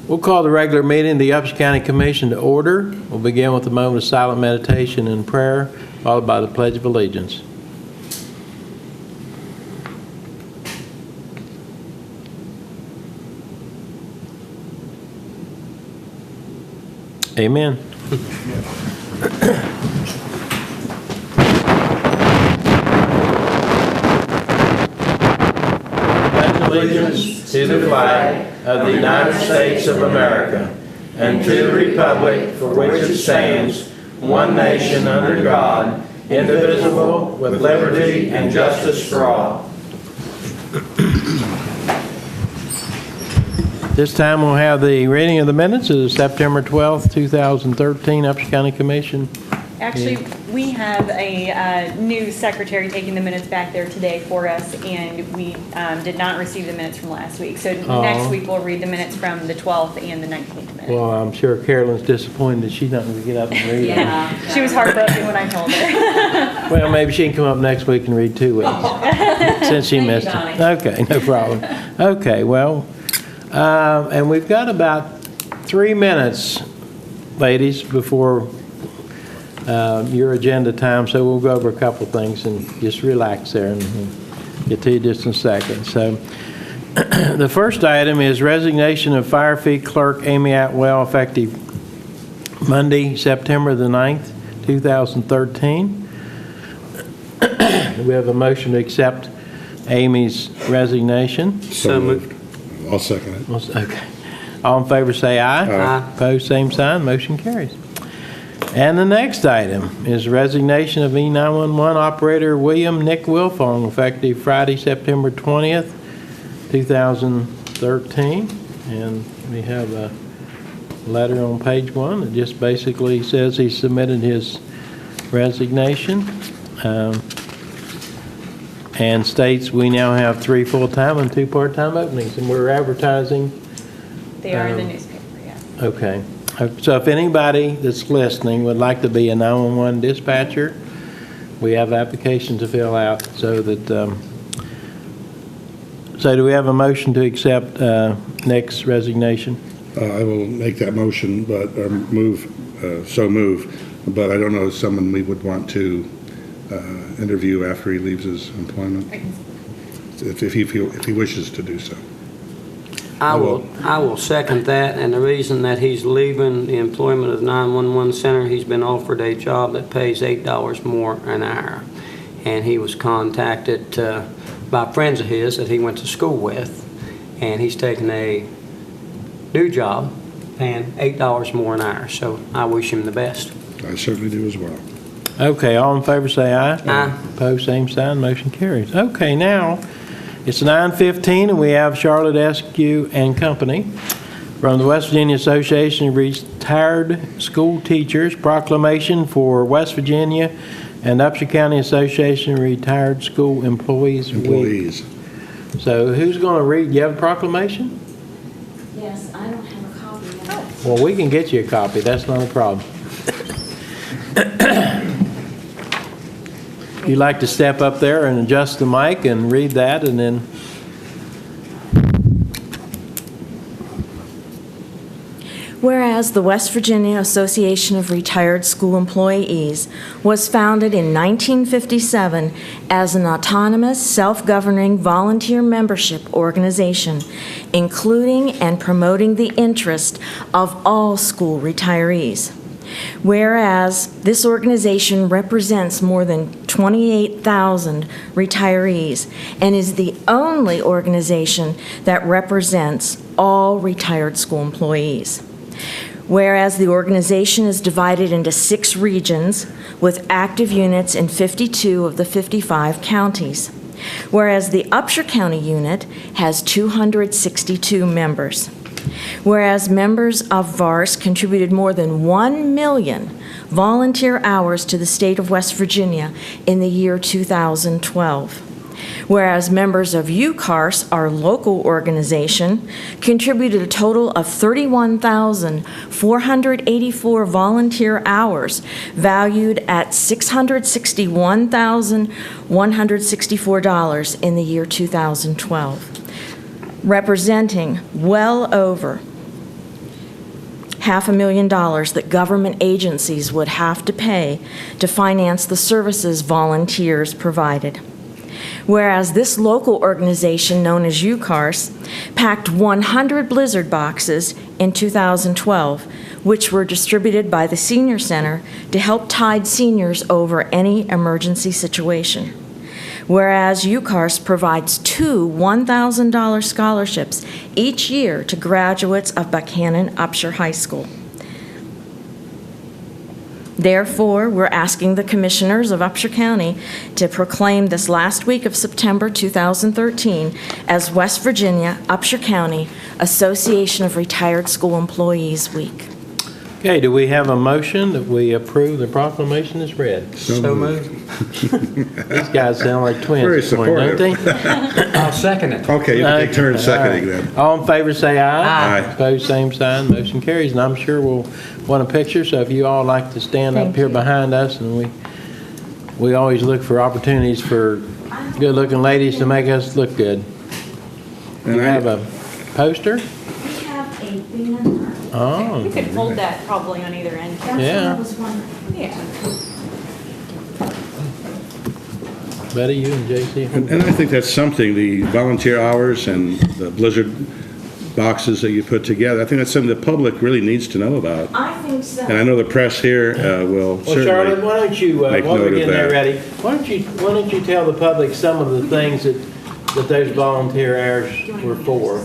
We'll call the regular meeting of the Upshur County Commission to order. We'll begin with a moment of silent meditation and prayer, followed by the Pledge of Allegiance. Amen. Allegiance to the flag of the United States of America and to the republic for which it stands, one nation under God, indivisible, with liberty and justice for all. This time we'll have the reading of the minutes of the September 12th, 2013 Upshur County Commission. Actually, we have a new secretary taking the minutes back there today for us, and we did not receive the minutes from last week. So next week we'll read the minutes from the 12th and the 19th minutes. Well, I'm sure Carolyn's disappointed that she's not going to get up and read them. Yeah, she was heartbroken when I told her. Well, maybe she can come up next week and read 2 weeks since she missed it. Okay, no problem. Okay, well, and we've got about 3 minutes, ladies, before your agenda time, so we'll go over a couple of things and just relax there and get to you just in a second. So the first item is resignation of Fire Fee Clerk Amy Atwell effective Monday, September the 9th, 2013. We have a motion to accept Amy's resignation. So moved. I'll second it. Okay. All in favor say aye. Aye. Opposed, same sign. Motion carries. And the next item is resignation of E911 operator William Nick Wilfong effective Friday, September 20th, 2013. And we have a letter on page 1 that just basically says he submitted his resignation and states we now have 3 full-time and 2 part-time openings, and we're advertising. They are in the newspaper, yeah. Okay. So if anybody that's listening would like to be a 911 dispatcher, we have applications to fill out so that, so do we have a motion to accept Nick's resignation? I will make that motion, but move, but I don't know if someone we would want to interview after he leaves his employment, if he wishes to do so. I will second that, and the reason that he's leaving the employment of the 911 center, he's been offered a job that pays $8 more an hour, and he was contacted by friends of his that he went to school with, and he's taken a new job paying $8 more an hour, so I wish him the best. I certainly do as well. Okay, all in favor say aye. Aye. Opposed, same sign. Motion carries. Okay, now it's 9:15 and we have Charlotte Eskew and Company from the West Virginia Association of Retired School Teachers, proclamation for West Virginia and Upshur County Association of Retired School Employees Week. So who's going to read? You have a proclamation? Yes, I don't have a copy of it. Well, we can get you a copy. That's not a problem. You'd like to step up there and adjust the mic and read that, and then. Whereas the West Virginia Association of Retired School Employees was founded in 1957 as an autonomous, self-governing volunteer membership organization, including and promoting the interest of all school retirees. Whereas this organization represents more than 28,000 retirees and is the only organization that represents all retired school employees. Whereas the organization is divided into 6 regions with active units in 52 of the 55 counties. Whereas the Upshur County unit has 262 members. Whereas members of VARS contributed more than 1 million volunteer hours to the state of West Virginia in the year 2012. Whereas members of UCARS, our local organization, contributed a total of 31,484 volunteer hours, valued at $661,164 in the year 2012, representing well over $500,000 that government agencies would have to pay to finance the services volunteers provided. Whereas this local organization, known as UCARS, packed 100 Blizzard boxes in 2012, which were distributed by the Senior Center to help tide seniors over any emergency situation. Whereas UCARS provides 2 $1,000 scholarships each year to graduates of Buchanan Upshur High School. Therefore, we're asking the Commissioners of Upshur County to proclaim this last week of September 2013 as West Virginia Upshur County Association of Retired School Employees Week. Okay, do we have a motion that we approve the proclamation as read? So moved. These guys sound like twins Very this morning, don't they? I'll second it. Okay, you can take turns seconding All right. then. All in favor, say aye. Aye. Opposed, same sign. Motion carries, and I'm sure we'll want a picture, so if you all like to stand up Thank here you. behind us, and we always look for opportunities for good-looking ladies to make us look good. And You have a poster? We have a banner. Oh, You could hold that probably on either end. That's Yeah. what I was wondering. Yeah. Betty, you and JC. And I think that's something, the volunteer hours and the Blizzard boxes that you put together, I think that's something the public really needs to know about. I think so. And I know the press here will Well, Charlotte, certainly, why don't you, make while note we're of getting that that. ready, why don't you tell the public some of the things that those volunteer hours were for?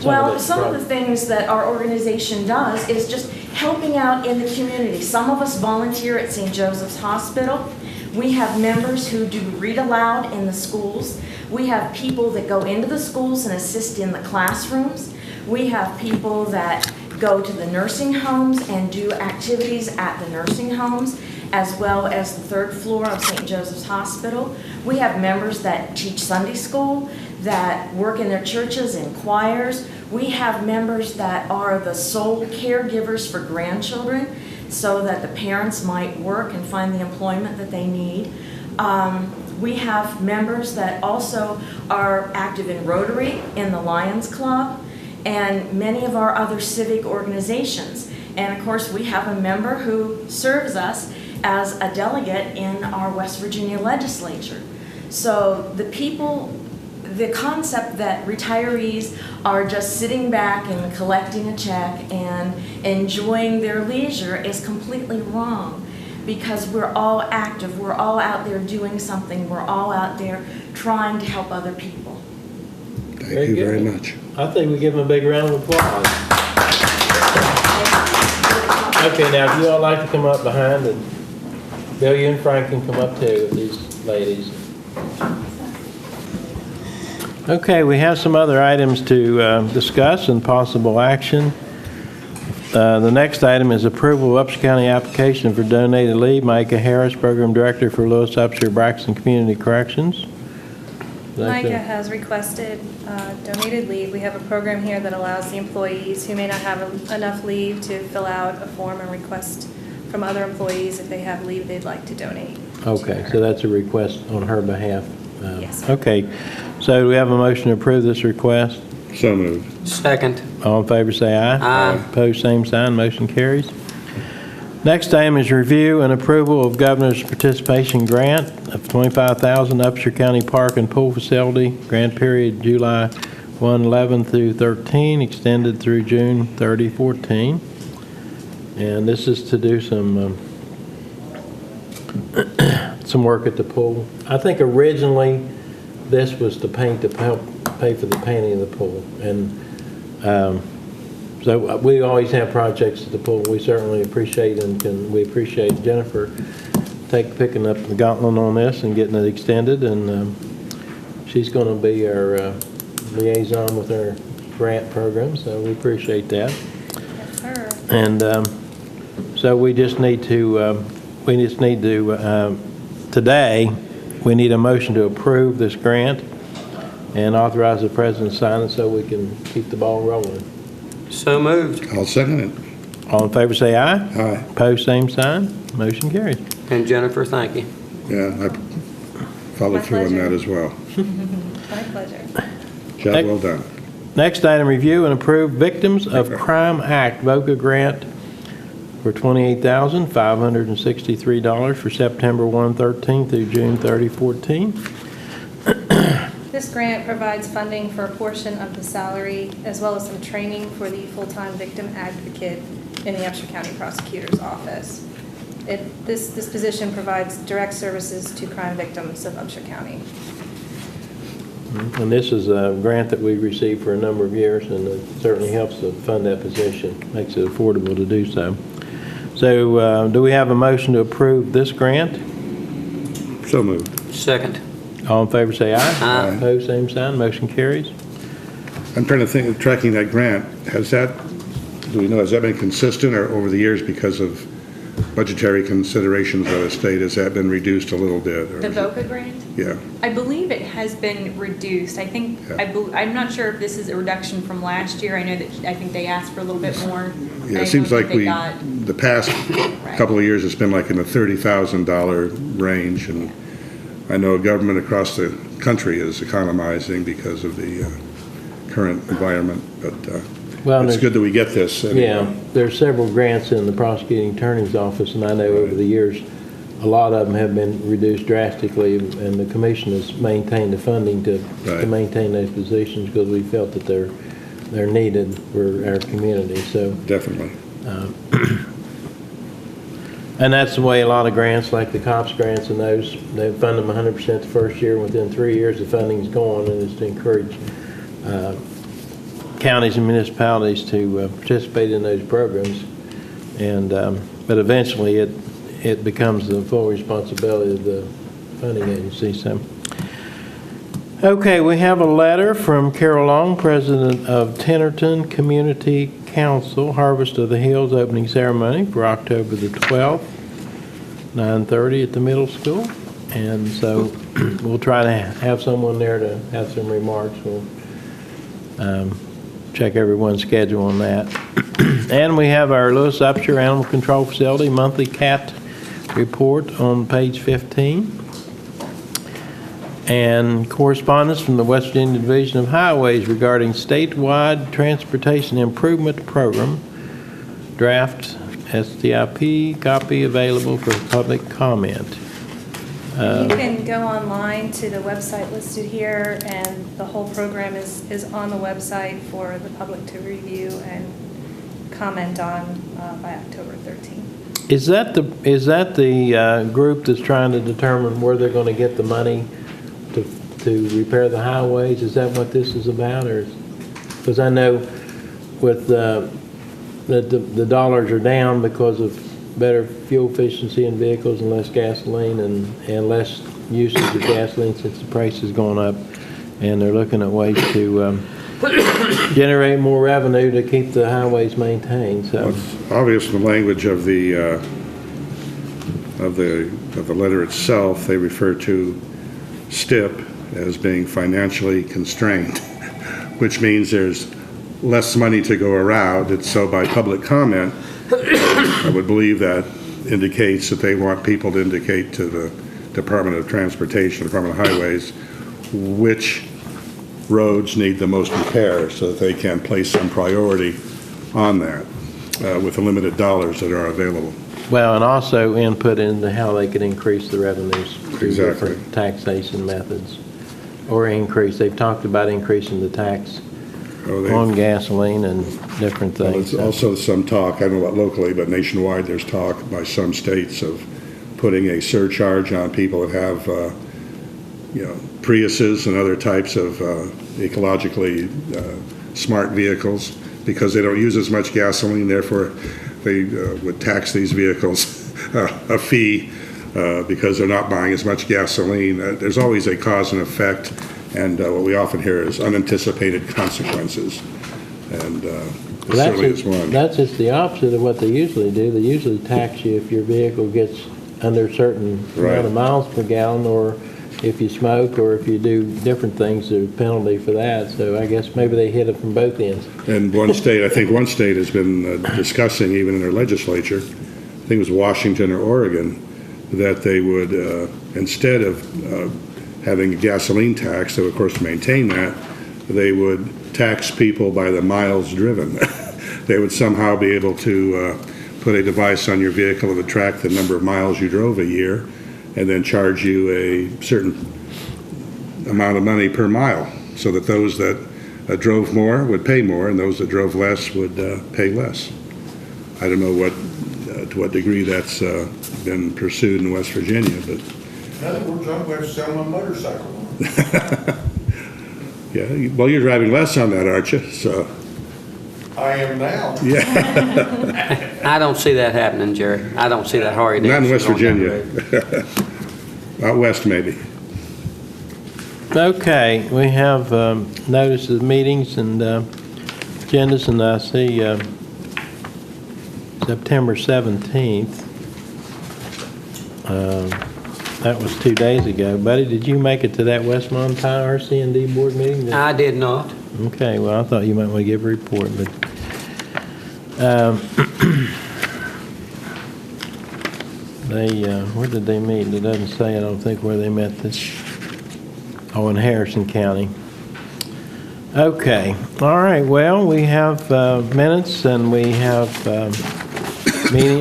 Well, some of the things that our organization does is just helping out in the community. Some of us volunteer at St. Joseph's Hospital. We have members who do read aloud in the schools. We have people that go into the schools and assist in the classrooms. We have people that go to the nursing homes and do activities at the nursing homes, as well as the third floor of St. Joseph's Hospital. We have members that teach Sunday school, that work in their churches and choirs. We have members that are the sole caregivers for grandchildren, so that the parents might work and find the employment that they need. We have members that also are active in Rotary, in the Lions Club, and many of our other civic organizations. And of course, we have a member who serves us as a delegate in our West Virginia legislature. So the concept that retirees are just sitting back and collecting a check and enjoying their leisure is completely wrong, because we're all active, we're all out there doing something, we're all out there trying to help other people. thank you very good. much. I think we give them a big round of applause. Okay, now if you all like to come up behind, and Bill, you and Frank can come up too with these ladies. Okay, we have some other items to discuss and possible action. The next item is approval of Upshur County application for donated leave. Micah Harris, Program Director for Lewis Upshur Braxton Community Corrections. Micah has requested donated leave. We have a program here that allows the employees who may not have enough leave to fill out a form and request from other employees if they have leave they'd like to donate. Okay, so that's a request on her behalf. Yes. Okay, so do we have a motion to approve this request? So moved. Second. All in favor, say aye. Aye. Opposed, same sign, motion carries. Next item is review and approval of Governor's Participation Grant of $25,000 Upshur County Park and Pool Facility, grant period July 1/11 through 13, extended through June 30, 14. And this is to do some work at the pool. I think originally this was to paint, to help pay for the painting of the pool. And so we always have projects at the pool. We certainly appreciate, and we appreciate Jennifer picking up the gauntlet on this and getting it extended. And she's going to be our liaison with our grant program, so we appreciate that. That's her. And so we just need to, today, we need a motion to approve this grant and authorize the president to sign it so we can keep the ball rolling. So moved. I'll second it. All in favor, say aye. Aye. Opposed, same sign. Motion carries. And Jennifer, thank you. Yeah, I followed My through on pleasure. that as well. My pleasure. Job well done. Next item, review and approve Victims of Crime Act VOCA grant for $28,563 for September 1/13 through June 30/14. This grant provides funding for a portion of the salary as well as some training for the full-time victim advocate in the Upshur County Prosecutor's Office. This position provides direct services to crime victims of Upshur County. And this is a grant that we've received for a number of years, and it certainly helps to fund that position, makes it affordable to do so. So do we have a motion to approve this grant? So moved. Second. All in favor say aye. Aye. Opposed, same sign, motion carries. I'm trying to think of tracking that grant. Do we know, has that been consistent or over the years because of budgetary considerations by the state? Has that been reduced a little bit? Or The VOCA grant? Yeah. I believe it has been reduced. I think, Yeah. I'm not sure if this is a reduction from last year. I know that, I think they asked for a little bit more. Yeah, I it seems don't like think they got- the past couple of years, it's been like in the $30,000 range, and I know government across the country is economizing because of the current environment, but Well, it's there's- good that we get this. anyway. Yeah, there's several grants in the prosecuting attorney's office, and I know over the years, a lot of them have been reduced drastically, and the commission has maintained the funding to Right. maintain those positions because we felt that they're needed for our community, so. Definitely. And that's the way a lot of grants, like the COPS grants and those, they fund them 100% the first year, and within 3 years, the funding's gone, and it's to encourage counties and municipalities to participate in those programs. And, but eventually, it becomes the full responsibility of the funding agency, so. Okay, we have a letter from Carol Long, President of Tennerton Community Council, Harvest of the Hills opening ceremony for October the 12th, 9:30 at the middle school. And so we'll try to have someone there to have some remarks. We'll check everyone's schedule on that. And we have our Lewis Upshur Animal Control Facility monthly cat report on page 15. And correspondence from the West Virginia Division of Highways regarding statewide transportation improvement program, draft STIP, copy available for public comment. You can go online to the website listed here, and the whole program is on the website for the public to review and comment on by October 13th. Is that the group that's trying to determine where they're going to get the money to repair the highways? Is that what this is about? Or because I know with that the dollars are down because of better fuel efficiency in vehicles and less gasoline and less usage of gasoline since the price has gone up, and they're looking at ways to generate more revenue to keep the highways maintained. So Well, it's obvious from the language of the letter itself, they refer to STIP as being financially constrained, which means there's less money to go around. And so by public comment, I would believe that indicates that they want people to indicate to the Department of Transportation, Department of Highways, which roads need the most repair so that they can place some priority on that with the limited dollars that are available. well, and also input into how they can increase the revenues through Exactly. different taxation methods, or increase. They've talked about increasing the tax on gasoline and different Well, things. there's also some talk, I don't know about locally, but nationwide, there's talk by some states of putting a surcharge on people that have, Priuses and other types of ecologically smart vehicles, because they don't use as much gasoline, therefore they would tax these vehicles a fee because they're not buying as much gasoline. There's always a cause and effect, and what we often hear is unanticipated consequences, and this certainly is one. That's just the opposite of what they usually do. They usually tax you if your vehicle gets under a certain amount of miles per gallon, or if you smoke, or if you do different things, there's a penalty for that. So I guess maybe they hit it from both ends. And I think one state has been discussing, even in their legislature, I think it was Washington or Oregon, that they would, instead of having a gasoline tax, they would of course maintain that, they would tax people by the miles driven. They would somehow be able to put a device on your vehicle that would track the number of miles you drove a year and then charge you a certain amount of money per mile, so that those that drove more would pay more and those that drove less would pay less. I don't know to what degree that's been pursued in West Virginia, but In other words, I'm going to sell my motorcycle. yeah, well, you're driving less on that, aren't you? So, I am now. yeah, I don't see that happening, Jerry. I don't see that Harley not in Davidson West going down the Virginia. road. Out west, maybe. Okay, we have notice of meetings and agendas, and I see September 17th. That was 2 days ago. Buddy, did you make it to that West Montana RC&D board meeting? I did not. Okay, well, I thought you might want to give a report, but where did they meet? It doesn't say, I don't think, where they met this. Oh, in Harrison County. Okay, all right, well, we have minutes and we have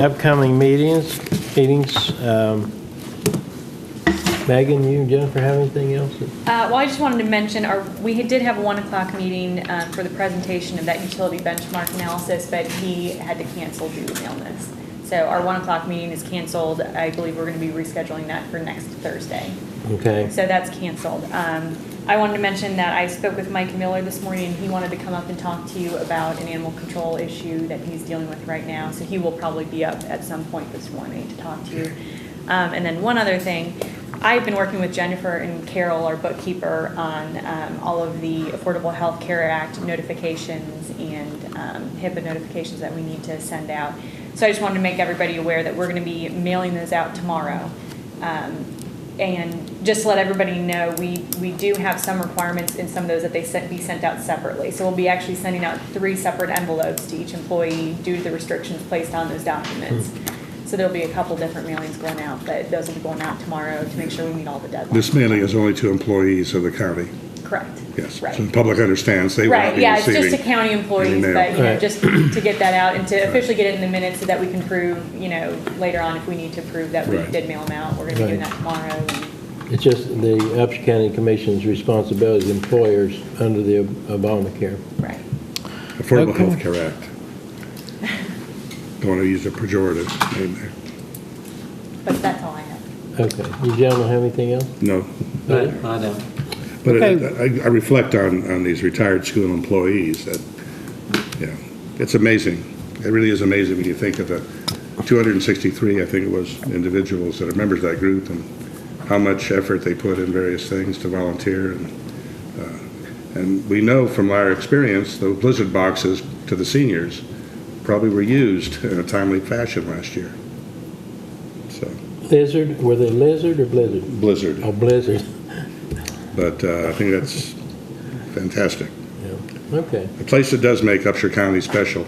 upcoming meetings. Megan, you, Jennifer, have anything else? Well, I just wanted to mention, we did have a 1 o'clock meeting for the presentation of that utility benchmark analysis, but he had to cancel due to illness. So our 1 o'clock meeting is canceled. I believe we're going to be rescheduling that for next Thursday. Okay. So that's canceled. I wanted to mention that I spoke with Mike Miller this morning, and he wanted to come up and talk to you about an animal control issue that he's dealing with right now. So he will probably be up at some point this morning to talk to you. And then one other thing, I've been working with Jennifer and Carol, our bookkeeper, on all of the Affordable Health Care Act notifications and HIPAA notifications that we need to send out. So I just wanted to make everybody aware that we're going to be mailing those out tomorrow. And just to let everybody know, we do have some requirements in some of those that they be sent out separately. So we'll be actually sending out 3 separate envelopes to each employee due to the restrictions placed on those documents. So there'll be a couple different mailings going out, but those will be going out tomorrow to make sure we meet all the deadlines. This mailing is only to employees of the county. Correct. Yes. Right. So the public understands they will not Right, be yeah, it's receiving just to county employees, any mail. but, you know, Right. just to get that out and to officially get it in the minutes so that we can prove, you know, later on if we need to prove that we Right. did mail them out. We're gonna be doing Right. that tomorrow. And It's just the Upshur County Commission's responsibility as employers under the Obamacare. Right. Affordable Okay. Health Care Act. Don't want to use a pejorative name there. But that's all I have. Okay. You gentlemen have anything else? No. But I don't. But Okay. I reflect on these retired school employees that, yeah, it's amazing. It really is amazing when you think of the 263, I think it was, individuals that are members of that group and how much effort they put in various things to volunteer. And we know from our experience, those blizzard boxes to the seniors probably were used in a timely fashion last year. So, Lizard, were they lizard or blizzard? blizzard. Oh, blizzard. But I think that's fantastic. Yeah. Okay. A place that does make Upshur County special.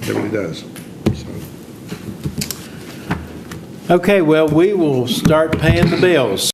It really does. So. Okay, well, we will start paying the bills.